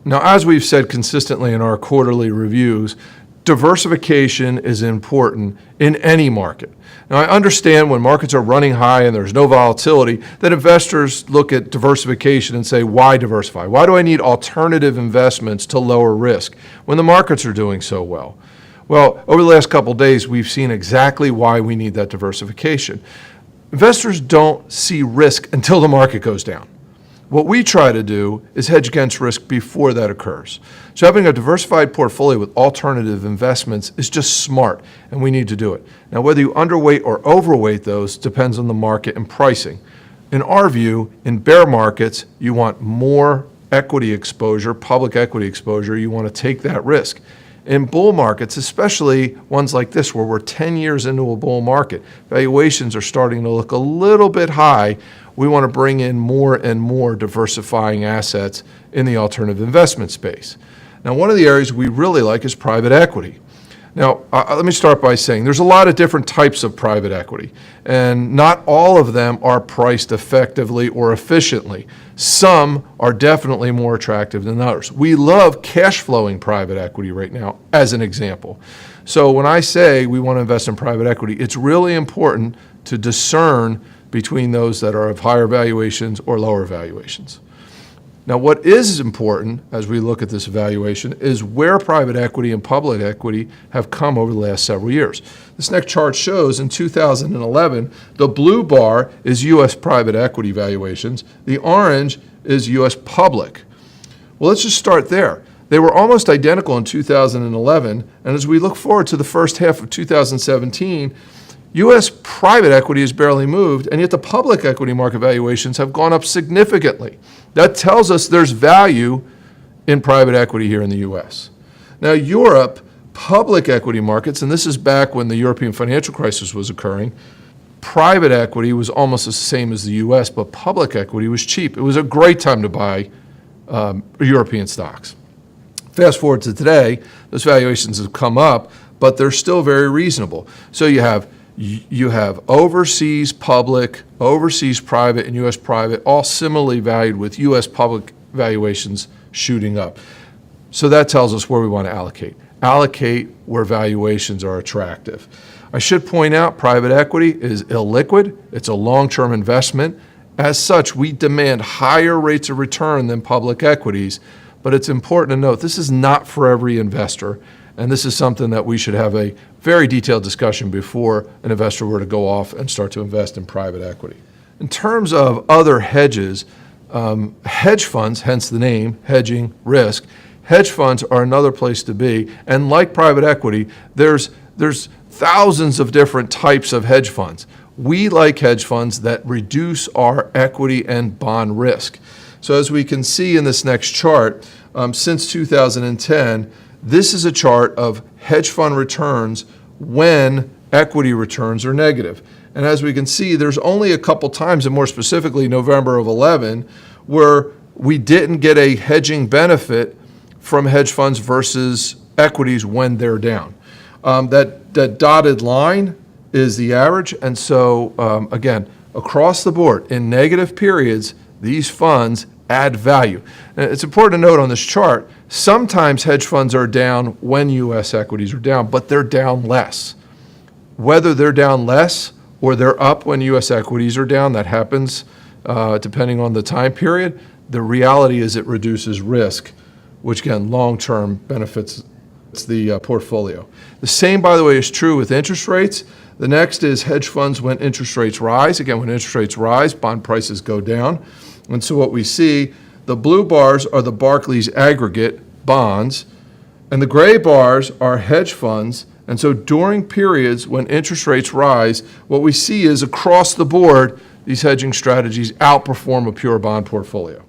Now, as we've said consistently in our quarterly reviews, diversification is important in any market. Now, I understand when markets are running high and there's no volatility that investors look at diversification and say, why diversify? Why do I need alternative investments to lower risk when the markets are doing so well? Well, over the last couple of days, we've seen exactly why we need that diversification. Investors don't see risk until the market goes down. What we try to do is hedge against risk before that occurs. So having a diversified portfolio with alternative investments is just smart, and we need to do it. Now, whether you underweight or overweight those depends on the market and pricing. In our view, in bear markets, you want more equity exposure, public equity exposure. You want to take that risk. In bull markets, especially ones like this where we're 10 years into a bull market, valuations are starting to look a little bit high. We want to bring in more and more diversifying assets in the alternative investment space. Now, one of the areas we really like is private equity. Now, let me start by saying there's a lot of different types of private equity, and not all of them are priced effectively or efficiently. Some are definitely more attractive than others. We love cash flowing private equity right now, as an example. So when I say we want to invest in private equity, it's really important to discern between those that are of higher valuations or lower valuations. Now, what is important as we look at this evaluation is where private equity and public equity have come over the last several years. This next chart shows in 2011, the blue bar is U.S. private equity valuations. The orange is U.S. public. Well, let's just start there. They were almost identical in 2011, and as we look forward to the first half of 2017, U.S. private equity has barely moved, and yet the public equity market valuations have gone up significantly. That tells us there's value in private equity here in the U.S. Now, Europe, public equity markets, and this is back when the European financial crisis was occurring, private equity was almost the same as the U.S., but public equity was cheap. It was a great time to buy European stocks. Fast forward to today, those valuations have come up, but they're still very reasonable. So you have overseas public, overseas private, and U.S. private, all similarly valued with U.S. public valuations shooting up. So that tells us where we want to allocate. Allocate where valuations are attractive. I should point out private equity is illiquid. It's a long-term investment. As such, we demand higher rates of return than public equities, but it's important to note this is not for every investor. And this is something that we should have a very detailed discussion before an investor were to go off and start to invest in private equity. In terms of other hedges, hedge funds, hence the name, hedging risk, hedge funds are another place to be. And like private equity, there's thousands of different types of hedge funds. We like hedge funds that reduce our equity and bond risk. So as we can see in this next chart, since 2010, this is a chart of hedge fund returns when equity returns are negative. And as we can see, there's only a couple times, and more specifically November of 11, where we didn't get a hedging benefit from hedge funds versus equities when they're down. That dotted line is the average. And so, again, across the board, in negative periods, these funds add value. And it's important to note on this chart, sometimes hedge funds are down when U.S. equities are down, but they're down less. Whether they're down less or they're up when U.S. equities are down, that happens depending on the time period. The reality is it reduces risk, which again, long-term benefits the portfolio. The same, by the way, is true with interest rates. The next is hedge funds when interest rates rise. Again, when interest rates rise, bond prices go down. And so what we see, the blue bars are the Barclays aggregate bonds, and the gray bars are hedge funds. And so during periods when interest rates rise, what we see is across the board, these hedging strategies outperform a pure bond portfolio.